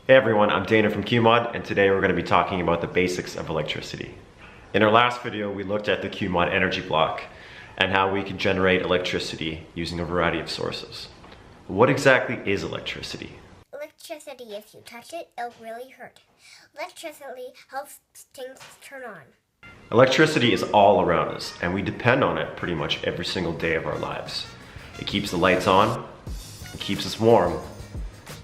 Hey everyone, I'm Dana from QMod, and today we're going to be talking about the basics of electricity. In our last video, we looked at the QMod energy block and how we can generate electricity using a variety of sources. What exactly is electricity? Electricity, if you touch it, it'll really hurt. Electricity helps things turn on. Electricity is all around us, and we depend on it pretty much every single day of our lives. It keeps the lights on, it keeps us warm,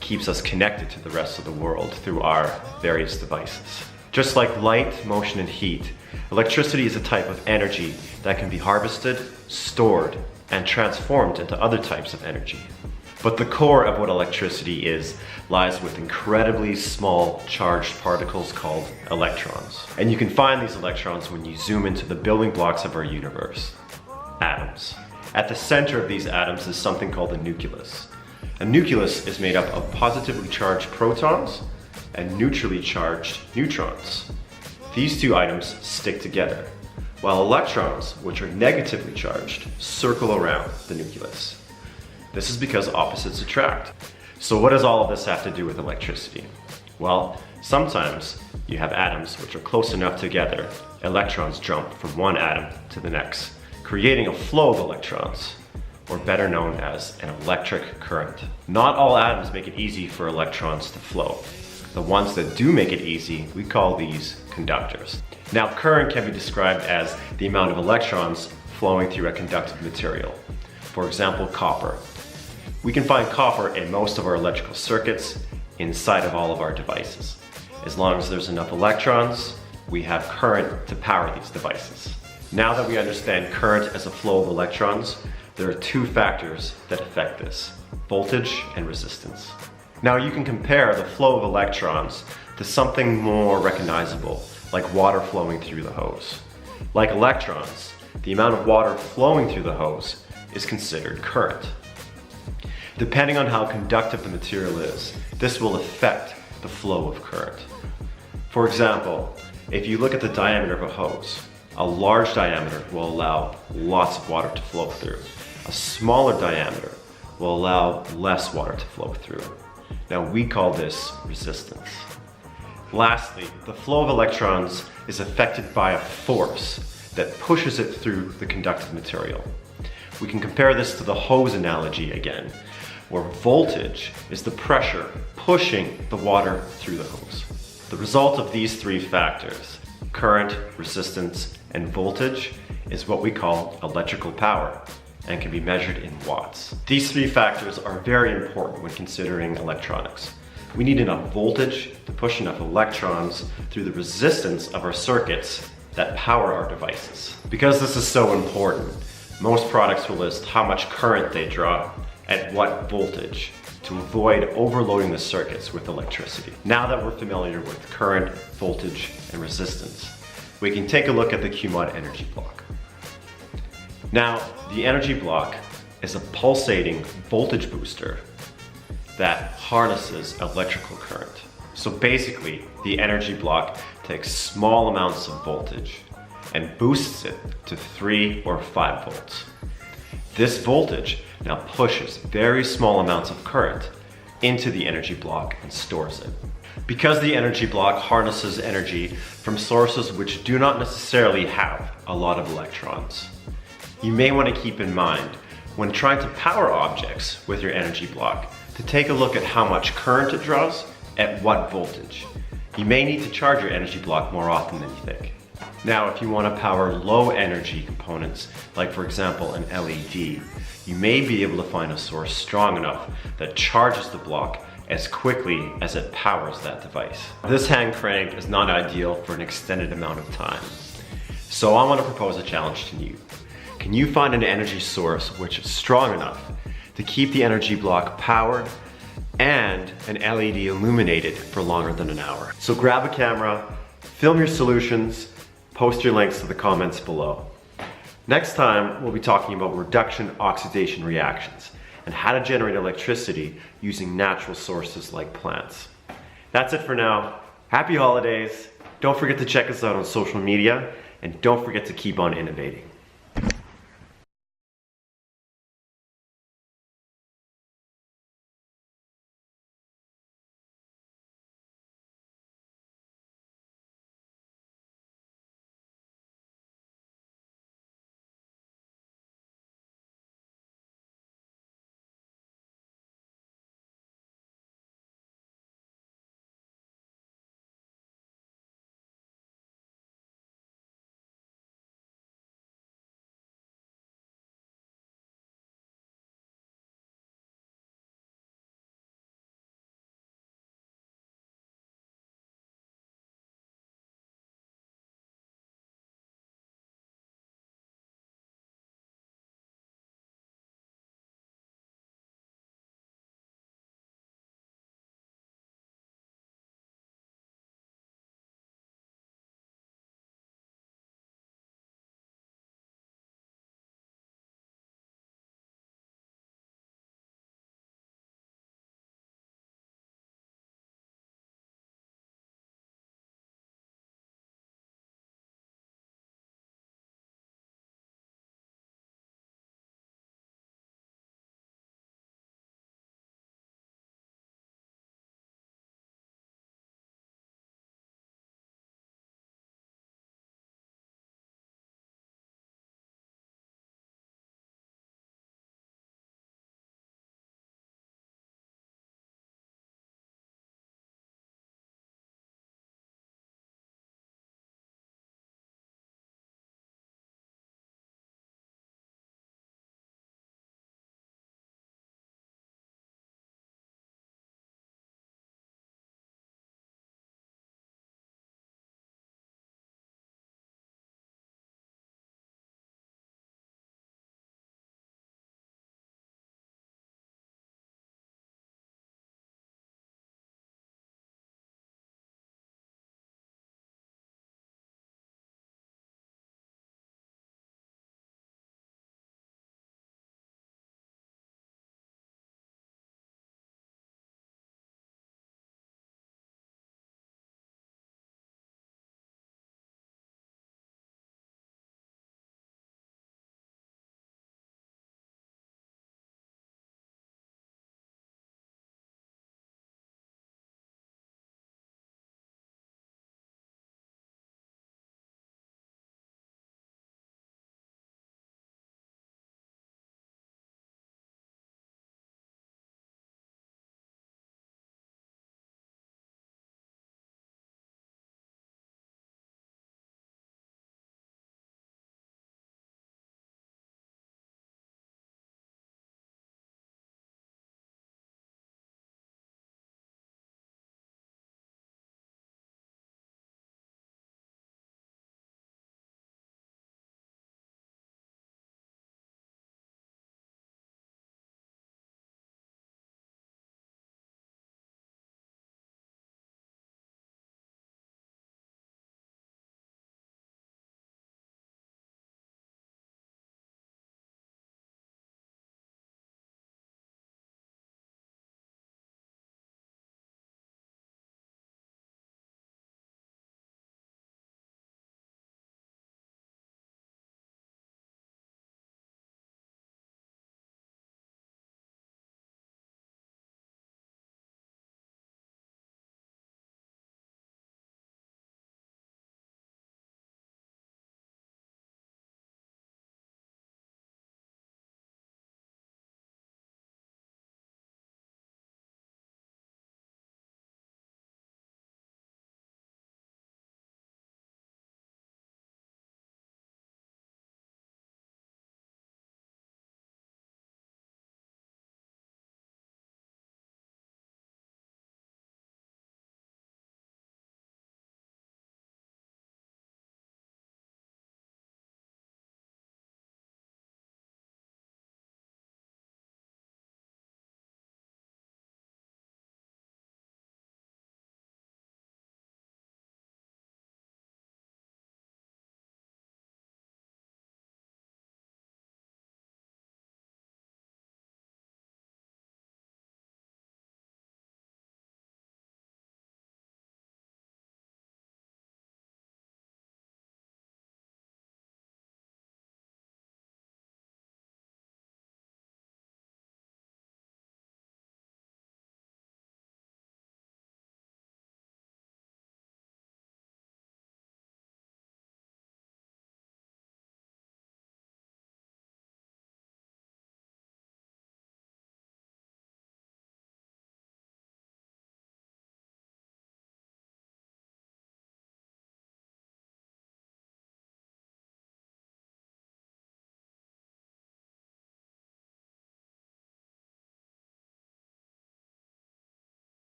keeps us connected to the rest of the world through our various devices. Just like light, motion, and heat, electricity is a type of energy that can be harvested, stored, and transformed into other types of energy. But the core of what electricity is lies with incredibly small charged particles called electrons. And you can find these electrons when you zoom into the building blocks of our universe, atoms. At the center of these atoms is something called a nucleus. A nucleus is made up of positively charged protons and neutrally charged neutrons. These two items stick together, while electrons, which are negatively charged, circle around the nucleus. This is because opposites attract. So what does all of this have to do with electricity? Well, sometimes you have atoms which are close enough together, electrons jump from one atom to the next, creating a flow of electrons, or better known as an electric current. Not all atoms make it easy for electrons to flow. The ones that do make it easy, we call these conductors. Now, current can be described as the amount of electrons flowing through a conductive material. For example, copper. We can find copper in most of our electrical circuits, inside of all of our devices. As long as there's enough electrons, we have current to power these devices. Now that we understand current as a flow of electrons, there are two factors that affect this: voltage and resistance. Now you can compare the flow of electrons to something more recognizable, like water flowing through the hose. Like electrons, the amount of water flowing through the hose is considered current. Depending on how conductive the material is, this will affect the flow of current. For example, if you look at the diameter of a hose, a large diameter will allow lots of water to flow through. A smaller diameter will allow less water to flow through. Now we call this resistance. Lastly, the flow of electrons is affected by a force that pushes it through the conductive material. We can compare this to the hose analogy again, where voltage is the pressure pushing the water through the hose. The result of these three factors, current, resistance, and voltage, is what we call electrical power, and can be measured in watts. These three factors are very important when considering electronics. We need enough voltage to push enough electrons through the resistance of our circuits that power our devices. Because this is so important, most products will list how much current they draw at what voltage to avoid overloading the circuits with electricity. Now that we're familiar with current, voltage, and resistance, we can take a look at the QMod energy block. Now, the energy block is a pulsating voltage booster that harnesses electrical current. So basically, the energy block takes small amounts of voltage and boosts it to 3 or 5 volts. This voltage now pushes very small amounts of current into the energy block and stores it. Because the energy block harnesses energy from sources which do not necessarily have a lot of electrons, you may want to keep in mind when trying to power objects with your energy block to take a look at how much current it draws at what voltage. You may need to charge your energy block more often than you think. Now, if you want to power low energy components, like for example an LED, you may be able to find a source strong enough that charges the block as quickly as it powers that device. This hand crank is not ideal for an extended amount of time. So I want to propose a challenge to you. Can you find an energy source which is strong enough to keep the energy block powered and an LED illuminated for longer than an hour? So grab a camera, film your solutions, post your links to the comments below. Next time, we'll be talking about reduction-oxidation reactions and how to generate electricity using natural sources like plants. That's it for now. Happy holidays. Don't forget to check us out on social media, and don't forget to keep on innovating.